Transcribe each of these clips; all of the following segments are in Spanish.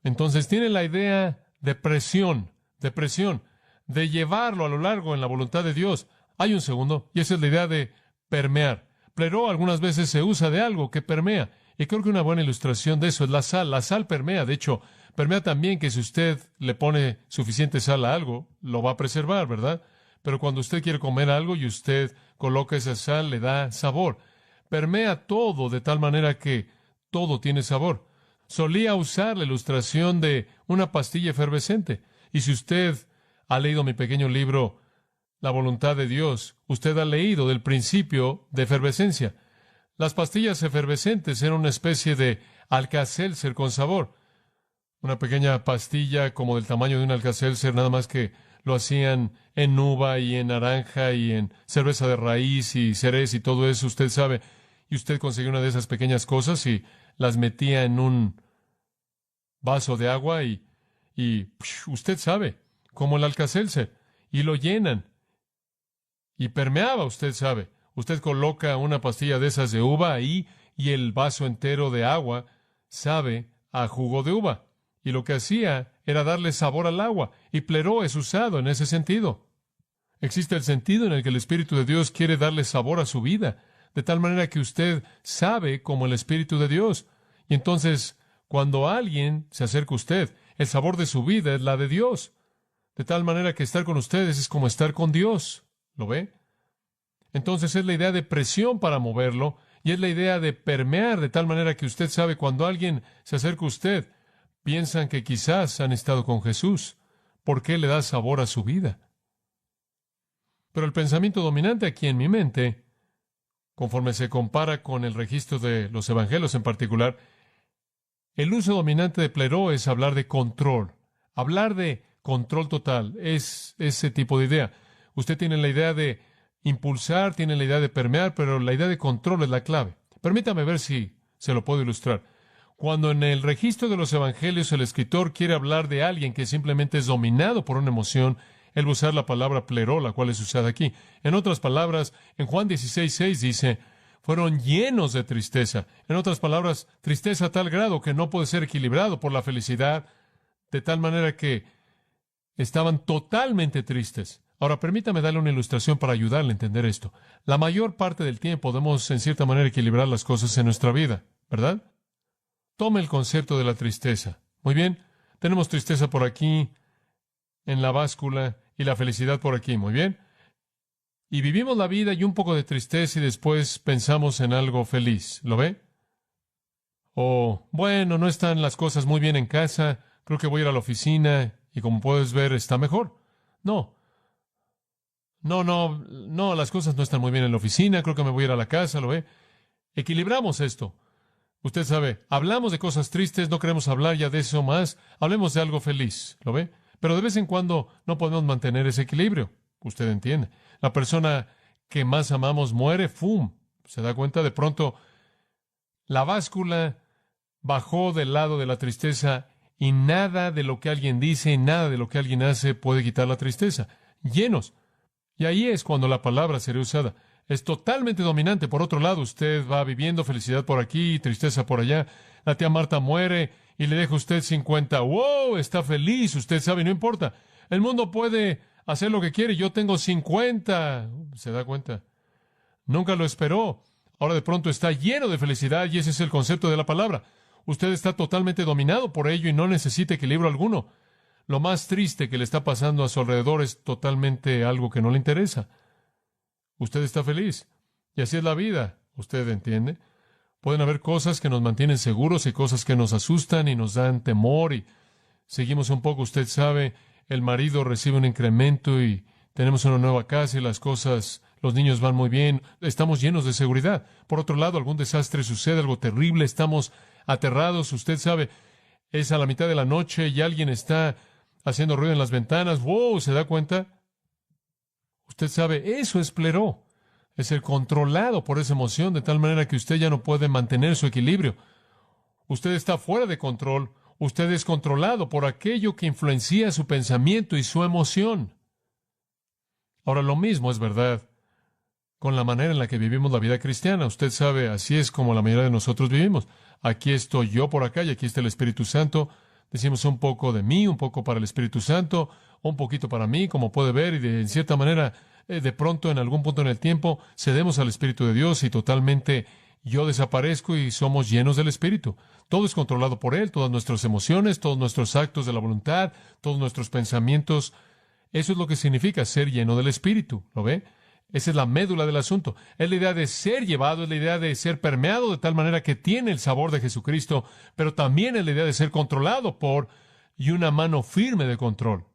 Entonces tiene la idea de presión, de llevarlo a lo largo en la voluntad de Dios. Hay un segundo, y esa es la idea de permear. Pleró algunas veces se usa de algo que permea. Y creo que una buena ilustración de eso es la sal. La sal permea. De hecho, permea también que si usted le pone suficiente sal a algo, lo va a preservar, ¿verdad? Pero cuando usted quiere comer algo y usted coloca esa sal, le da sabor. Permea todo de tal manera que todo tiene sabor. Solía usar la ilustración de una pastilla efervescente. Y si usted ha leído mi pequeño libro, La voluntad de Dios, usted ha leído del principio de efervescencia. Las pastillas efervescentes eran una especie de Alka-Seltzer con sabor. Una pequeña pastilla como del tamaño de un Alka-Seltzer, nada más que lo hacían en uva y en naranja y en cerveza de raíz y cereza y todo eso, usted sabe. Y usted conseguía una de esas pequeñas cosas y las metía en un vaso de agua y usted sabe, como el Alka-Seltzer, y lo llenan. Y permeaba, usted sabe. Usted coloca una pastilla de esas de uva ahí y el vaso entero de agua sabe a jugo de uva. Y lo que hacía era darle sabor al agua. Y pleró es usado en ese sentido. Existe el sentido en el que el Espíritu de Dios quiere darle sabor a su vida, de tal manera que usted sabe como el Espíritu de Dios. Y entonces, cuando alguien se acerca a usted, el sabor de su vida es la de Dios. De tal manera que estar con ustedes es como estar con Dios. ¿Lo ve? Entonces es la idea de presión para moverlo y es la idea de permear de tal manera que usted sabe cuando alguien se acerca a usted, piensan que quizás han estado con Jesús, porque le da sabor a su vida. Pero el pensamiento dominante aquí en mi mente, conforme se compara con el registro de los evangelios en particular, el uso dominante de pleró es hablar de control. Hablar de control total es ese tipo de idea. Usted tiene la idea de impulsar, tiene la idea de permear, pero la idea de control es la clave. Permítame ver si se lo puedo ilustrar. Cuando en el registro de los evangelios el escritor quiere hablar de alguien que simplemente es dominado por una emoción, él va a usar la palabra pleró, la cual es usada aquí. En otras palabras, en Juan 16:6 dice, fueron llenos de tristeza. En otras palabras, tristeza a tal grado que no puede ser equilibrado por la felicidad, de tal manera que estaban totalmente tristes. Ahora, permítame darle una ilustración para ayudarle a entender esto. La mayor parte del tiempo podemos, en cierta manera, equilibrar las cosas en nuestra vida, ¿verdad? Tome el concepto de la tristeza. Muy bien, tenemos tristeza por aquí, en la báscula, y la felicidad por aquí, muy bien. Y vivimos la vida y un poco de tristeza y después pensamos en algo feliz, ¿lo ve? O, bueno, no están las cosas muy bien en casa, creo que voy a ir a la oficina y como puedes ver está mejor. No, las cosas no están muy bien en la oficina, creo que me voy a ir a la casa, ¿lo ve? Equilibramos esto. Usted sabe, hablamos de cosas tristes, no queremos hablar ya de eso más, hablemos de algo feliz, ¿lo ve? Pero de vez en cuando no podemos mantener ese equilibrio, usted entiende. La persona que más amamos muere, ¡fum! ¿Se da cuenta? De pronto, la báscula bajó del lado de la tristeza y nada de lo que alguien dice, nada de lo que alguien hace puede quitar la tristeza. Llenos. Y ahí es cuando la palabra sería usada. Es totalmente dominante. Por otro lado, usted va viviendo felicidad por aquí, tristeza por allá. La tía Marta muere y le deja a usted 50. ¡Wow! Está feliz. Usted sabe, no importa. El mundo puede hacer lo que quiere. Yo tengo 50. ¿Se da cuenta? Nunca lo esperó. Ahora de pronto está lleno de felicidad y ese es el concepto de la palabra. Usted está totalmente dominado por ello y no necesita equilibrio alguno. Lo más triste que le está pasando a su alrededor es totalmente algo que no le interesa. Usted está feliz. Y así es la vida. ¿Usted entiende? Pueden haber cosas que nos mantienen seguros y cosas que nos asustan y nos dan temor y seguimos un poco. Usted sabe, el marido recibe un incremento y tenemos una nueva casa y las cosas, los niños van muy bien. Estamos llenos de seguridad. Por otro lado, algún desastre sucede, algo terrible, estamos aterrados. Usted sabe, es a la mitad de la noche y alguien está haciendo ruido en las ventanas. ¡Wow! ¿Se da cuenta? Usted sabe, eso es pleró. Es ser controlado por esa emoción de tal manera que usted ya no puede mantener su equilibrio. Usted está fuera de control. Usted es controlado por aquello que influencia su pensamiento y su emoción. Ahora, lo mismo es verdad con la manera en la que vivimos la vida cristiana. Usted sabe, así es como la mayoría de nosotros vivimos. Aquí estoy yo por acá y aquí está el Espíritu Santo Decimos un poco de mí, un poco para el Espíritu Santo, un poquito para mí, como puede ver, y en cierta manera, de pronto, en algún punto en el tiempo, cedemos al Espíritu de Dios y totalmente yo desaparezco y somos llenos del Espíritu. Todo es controlado por Él, todas nuestras emociones, todos nuestros actos de la voluntad, todos nuestros pensamientos. Eso es lo que significa ser lleno del Espíritu. ¿Lo ve? Esa es la médula del asunto. Es la idea de ser llevado, es la idea de ser permeado de tal manera que tiene el sabor de Jesucristo, pero también es la idea de ser controlado por y una mano firme de control.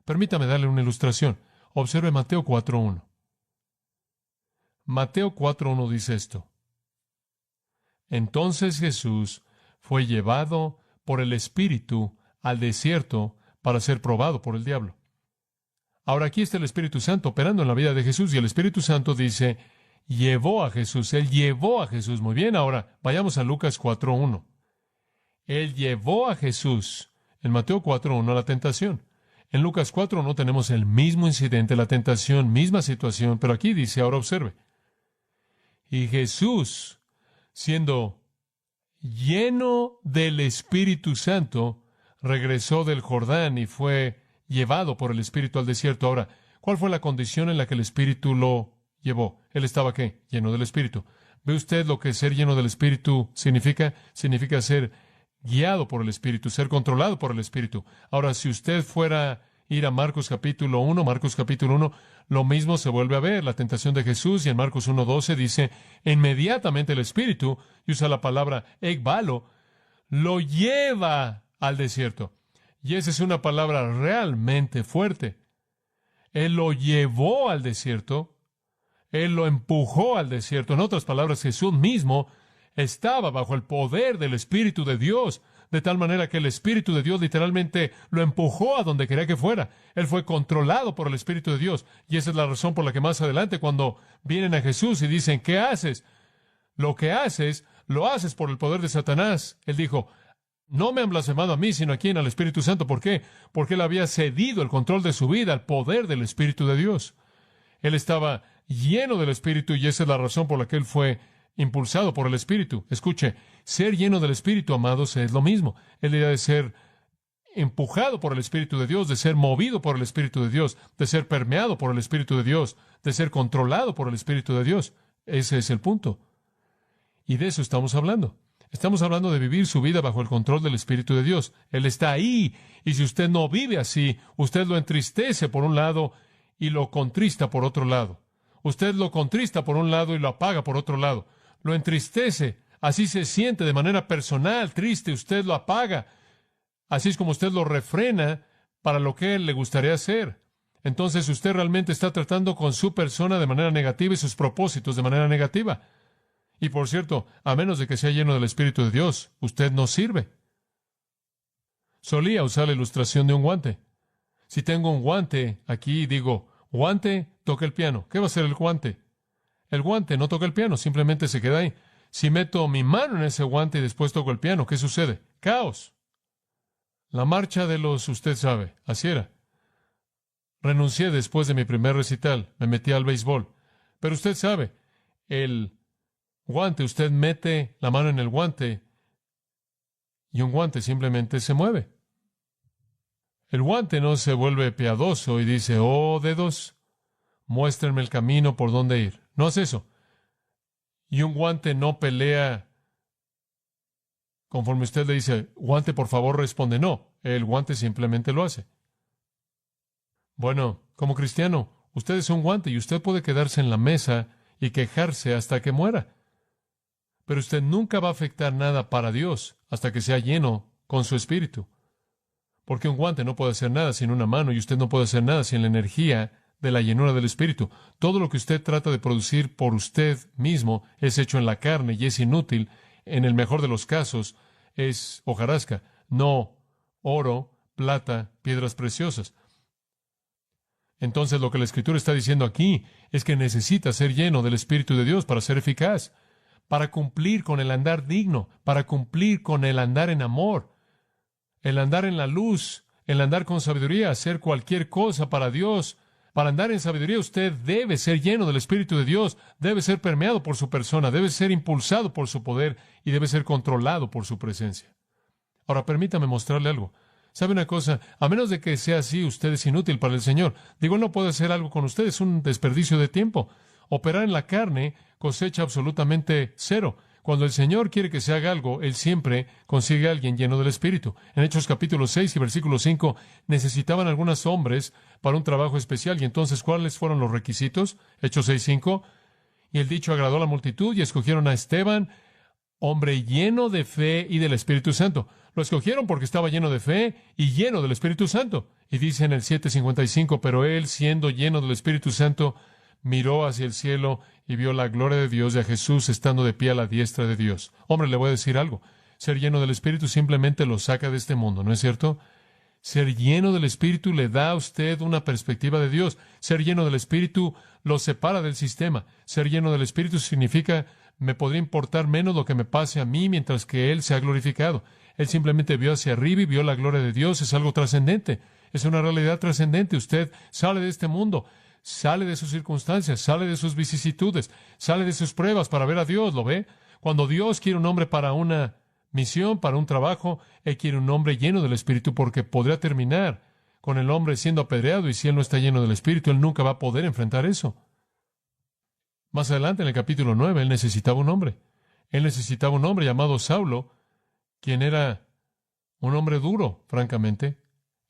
Permítame darle una ilustración. Observe Mateo 4.1. Mateo 4.1 dice esto. Entonces Jesús fue llevado por el Espíritu al desierto para ser probado por el diablo. Ahora aquí está el Espíritu Santo operando en la vida de Jesús y el Espíritu Santo dice, llevó a Jesús, Él llevó a Jesús. Muy bien, ahora vayamos a Lucas 4.1. Él llevó a Jesús en Mateo 4.1 a la tentación. En Lucas 4.1 tenemos el mismo incidente, la tentación, misma situación, pero aquí dice, ahora observe. Y Jesús, siendo lleno del Espíritu Santo, regresó del Jordán y fue llevado por el Espíritu al desierto. Ahora, ¿cuál fue la condición en la que el Espíritu lo llevó? Él estaba, ¿qué? Lleno del Espíritu. ¿Ve usted lo que ser lleno del Espíritu significa? Significa ser guiado por el Espíritu, ser controlado por el Espíritu. Ahora, si usted fuera a ir a Marcos capítulo 1, lo mismo se vuelve a ver, la tentación de Jesús, y en Marcos 1:12 dice, inmediatamente el Espíritu, y usa la palabra ekbalo, lo lleva al desierto. Y esa es una palabra realmente fuerte. Él lo llevó al desierto. Él lo empujó al desierto. En otras palabras, Jesús mismo estaba bajo el poder del Espíritu de Dios, de tal manera que el Espíritu de Dios literalmente lo empujó a donde quería que fuera. Él fue controlado por el Espíritu de Dios. Y esa es la razón por la que más adelante, cuando vienen a Jesús y dicen, ¿qué haces? Lo que haces, lo haces por el poder de Satanás. Él dijo, no me han blasfemado a mí, sino a quién, al Espíritu Santo. ¿Por qué? Porque él había cedido el control de su vida al poder del Espíritu de Dios. Él estaba lleno del Espíritu y esa es la razón por la que él fue impulsado por el Espíritu. Escuche, ser lleno del Espíritu, amados, es lo mismo. Es la idea de ser empujado por el Espíritu de Dios, de ser movido por el Espíritu de Dios, de ser permeado por el Espíritu de Dios, de ser controlado por el Espíritu de Dios. Ese es el punto. Y de eso estamos hablando. Estamos hablando de vivir su vida bajo el control del Espíritu de Dios. Él está ahí, y si usted no vive así, usted lo entristece por un lado y lo contrista por otro lado. Usted lo contrista por un lado y lo apaga por otro lado. Lo entristece, así se siente de manera personal, triste, usted lo apaga. Así es como usted lo refrena para lo que él le gustaría hacer. Entonces usted realmente está tratando con su persona de manera negativa y sus propósitos de manera negativa. Y por cierto, a menos de que sea lleno del Espíritu de Dios, usted no sirve. Solía usar la ilustración de un guante. Si tengo un guante aquí y digo, guante, toca el piano. ¿Qué va a hacer el guante? El guante no toca el piano, simplemente se queda ahí. Si meto mi mano en ese guante y después toco el piano, ¿qué sucede? ¡Caos! La marcha de los, usted sabe, así era. Renuncié después de mi primer recital, me metí al béisbol. Pero usted sabe, el guante, usted mete la mano en el guante y un guante simplemente se mueve. El guante no se vuelve piadoso y dice, oh dedos, muéstrenme el camino por dónde ir. No hace eso. Y un guante no pelea conforme usted le dice, guante, por favor, responde. No, el guante simplemente lo hace. Bueno, como cristiano, usted es un guante y usted puede quedarse en la mesa y quejarse hasta que muera. Pero usted nunca va a afectar nada para Dios hasta que sea lleno con su espíritu. Porque un guante no puede hacer nada sin una mano y usted no puede hacer nada sin la energía de la llenura del espíritu. Todo lo que usted trata de producir por usted mismo es hecho en la carne y es inútil. En el mejor de los casos es hojarasca, no oro, plata, piedras preciosas. Entonces lo que la Escritura está diciendo aquí es que necesita ser lleno del Espíritu de Dios para ser eficaz, para cumplir con el andar digno, para cumplir con el andar en amor, el andar en la luz, el andar con sabiduría, hacer cualquier cosa para Dios. Para andar en sabiduría usted debe ser lleno del Espíritu de Dios, debe ser permeado por su persona, debe ser impulsado por su poder y debe ser controlado por su presencia. Ahora, permítame mostrarle algo. ¿Sabe una cosa? A menos de que sea así, usted es inútil para el Señor. Digo, Él no puede hacer algo con usted, es un desperdicio de tiempo. Operar en la carne cosecha absolutamente cero. Cuando el Señor quiere que se haga algo, Él siempre consigue a alguien lleno del Espíritu. En Hechos capítulo 6 y versículo 5, necesitaban algunos hombres para un trabajo especial. ¿Y entonces cuáles fueron los requisitos? Hechos 6:5. Y el dicho agradó a la multitud y escogieron a Esteban, hombre lleno de fe y del Espíritu Santo. Lo escogieron porque estaba lleno de fe y lleno del Espíritu Santo. Y dice en el 7:55, pero él, siendo lleno del Espíritu Santo, miró hacia el cielo y vio la gloria de Dios y a Jesús estando de pie a la diestra de Dios. Hombre, le voy a decir algo. Ser lleno del Espíritu simplemente lo saca de este mundo, ¿no es cierto? Ser lleno del Espíritu le da a usted una perspectiva de Dios. Ser lleno del Espíritu lo separa del sistema. Ser lleno del Espíritu significa, me podría importar menos lo que me pase a mí mientras que Él se ha glorificado. Él simplemente vio hacia arriba y vio la gloria de Dios. Es algo trascendente. Es una realidad trascendente. Usted sale de este mundo, sale de sus circunstancias, sale de sus vicisitudes, sale de sus pruebas para ver a Dios, ¿lo ve? Cuando Dios quiere un hombre para una misión, para un trabajo, Él quiere un hombre lleno del Espíritu, porque podría terminar con el hombre siendo apedreado, y si él no está lleno del Espíritu, él nunca va a poder enfrentar eso. Más adelante, en el capítulo 9, él necesitaba un hombre. Él necesitaba un hombre llamado Saulo, quien era un hombre duro, francamente.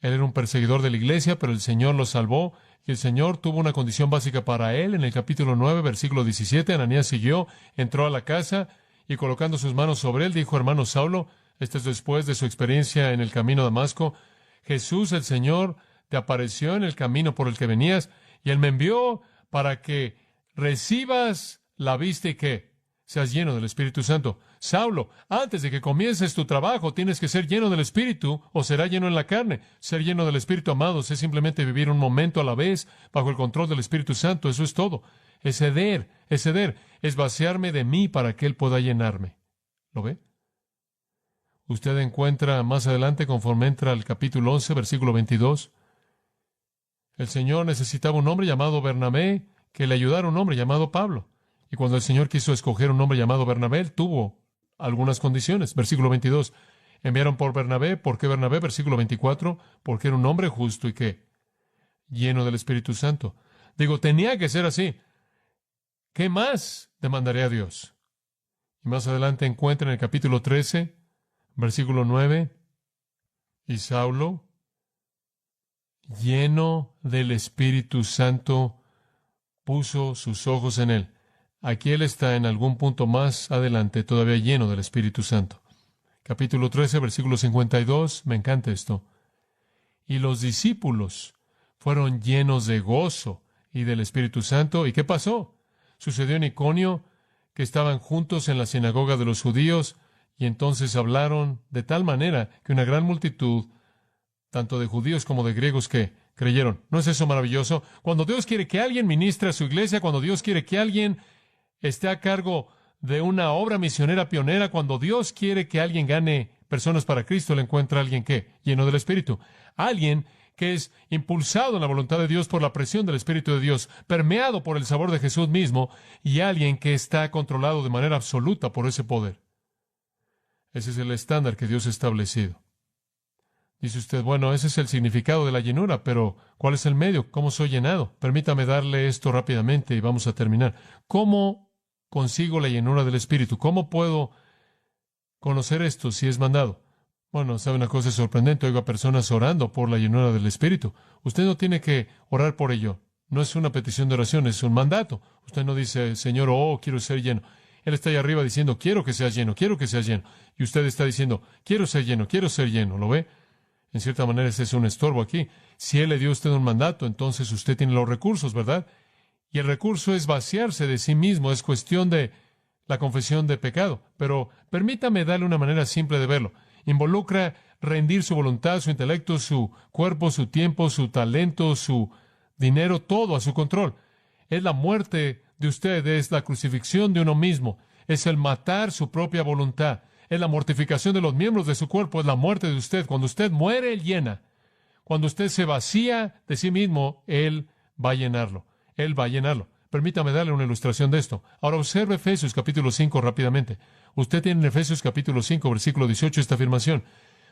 Él era un perseguidor de la iglesia, pero el Señor lo salvó, y el Señor tuvo una condición básica para él. En el capítulo 9, versículo 17, Ananías siguió, entró a la casa, y colocando sus manos sobre él, dijo, hermano Saulo, este es después de su experiencia en el camino a Damasco, Jesús, el Señor, te apareció en el camino por el que venías, y Él me envió para que recibas la vista y que seas lleno del Espíritu Santo. Saulo, antes de que comiences tu trabajo, tienes que ser lleno del Espíritu, o será lleno en la carne. Ser lleno del Espíritu, amados, es simplemente vivir un momento a la vez, bajo el control del Espíritu Santo. Eso es todo. Es ceder, es vaciarme de mí para que Él pueda llenarme. ¿Lo ve? Usted encuentra más adelante, conforme entra al capítulo 11, versículo 22, el Señor necesitaba un hombre llamado Bernabé, que le ayudara a un hombre llamado Pablo. Y cuando el Señor quiso escoger un hombre llamado Bernabé, él tuvo algunas condiciones. Versículo 22, enviaron por Bernabé. ¿Por qué Bernabé? Versículo 24, porque era un hombre justo y ¿qué? Lleno del Espíritu Santo. Digo, tenía que ser así. ¿Qué más demandaré a Dios? Y más adelante encuentra en el capítulo 13, versículo 9, y Saulo, lleno del Espíritu Santo, puso sus ojos en él. Aquí él está en algún punto más adelante, todavía lleno del Espíritu Santo. Capítulo 13, versículo 52, me encanta esto. Y los discípulos fueron llenos de gozo y del Espíritu Santo. ¿Y qué pasó? Sucedió en Iconio, que estaban juntos en la sinagoga de los judíos, y entonces hablaron de tal manera que una gran multitud, tanto de judíos como de griegos, que creyeron. ¿No es eso maravilloso? Cuando Dios quiere que alguien ministre a su iglesia, cuando Dios quiere que alguien esté a cargo de una obra misionera pionera, cuando Dios quiere que alguien gane personas para Cristo, Él encuentra a alguien que, lleno del Espíritu. Alguien que es impulsado en la voluntad de Dios por la presión del Espíritu de Dios, permeado por el sabor de Jesús mismo, y alguien que está controlado de manera absoluta por ese poder. Ese es el estándar que Dios ha establecido. Dice usted, bueno, ese es el significado de la llenura, pero ¿cuál es el medio? ¿Cómo soy llenado? Permítame darle esto rápidamente y vamos a terminar. ¿Cómo consigo la llenura del Espíritu? ¿Cómo puedo conocer esto si es mandado? Bueno, ¿sabe una cosa sorprendente? Oigo a personas orando por la llenura del Espíritu. Usted no tiene que orar por ello. No es una petición de oración, es un mandato. Usted no dice, Señor, oh, quiero ser lleno. Él está ahí arriba diciendo, quiero que seas lleno, quiero que seas lleno. Y usted está diciendo, quiero ser lleno, quiero ser lleno. ¿Lo ve? En cierta manera ese es un estorbo aquí. Si Él le dio a usted un mandato, entonces usted tiene los recursos, ¿verdad? Y el recurso es vaciarse de sí mismo, es cuestión de la confesión de pecado. Pero permítame darle una manera simple de verlo. Involucra rendir su voluntad, su intelecto, su cuerpo, su tiempo, su talento, su dinero, todo a su control. Es la muerte de usted, es la crucifixión de uno mismo, es el matar su propia voluntad, es la mortificación de los miembros de su cuerpo, es la muerte de usted. Cuando usted muere, Él llena. Cuando usted se vacía de sí mismo, Él va a llenarlo. Él va a llenarlo. Permítame darle una ilustración de esto. Ahora observe Efesios capítulo 5 rápidamente. Usted tiene en Efesios capítulo 5, versículo 18, esta afirmación.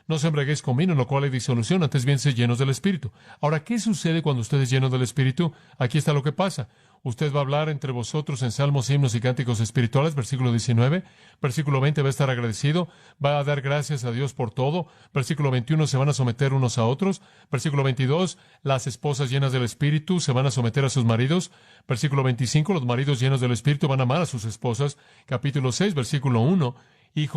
No se embriaguéis con vino, en lo cual hay disolución, antes bien sed llenos del Espíritu. Ahora, ¿qué sucede cuando usted es lleno del Espíritu? Aquí está lo que pasa. Usted va a hablar entre vosotros en salmos, himnos y cánticos espirituales, versículo 19. Versículo 20, va a estar agradecido, va a dar gracias a Dios por todo. Versículo 21, se van a someter unos a otros. Versículo 22, las esposas llenas del Espíritu se van a someter a sus maridos. Versículo 25, los maridos llenos del Espíritu van a amar a sus esposas. Capítulo 6, versículo 1.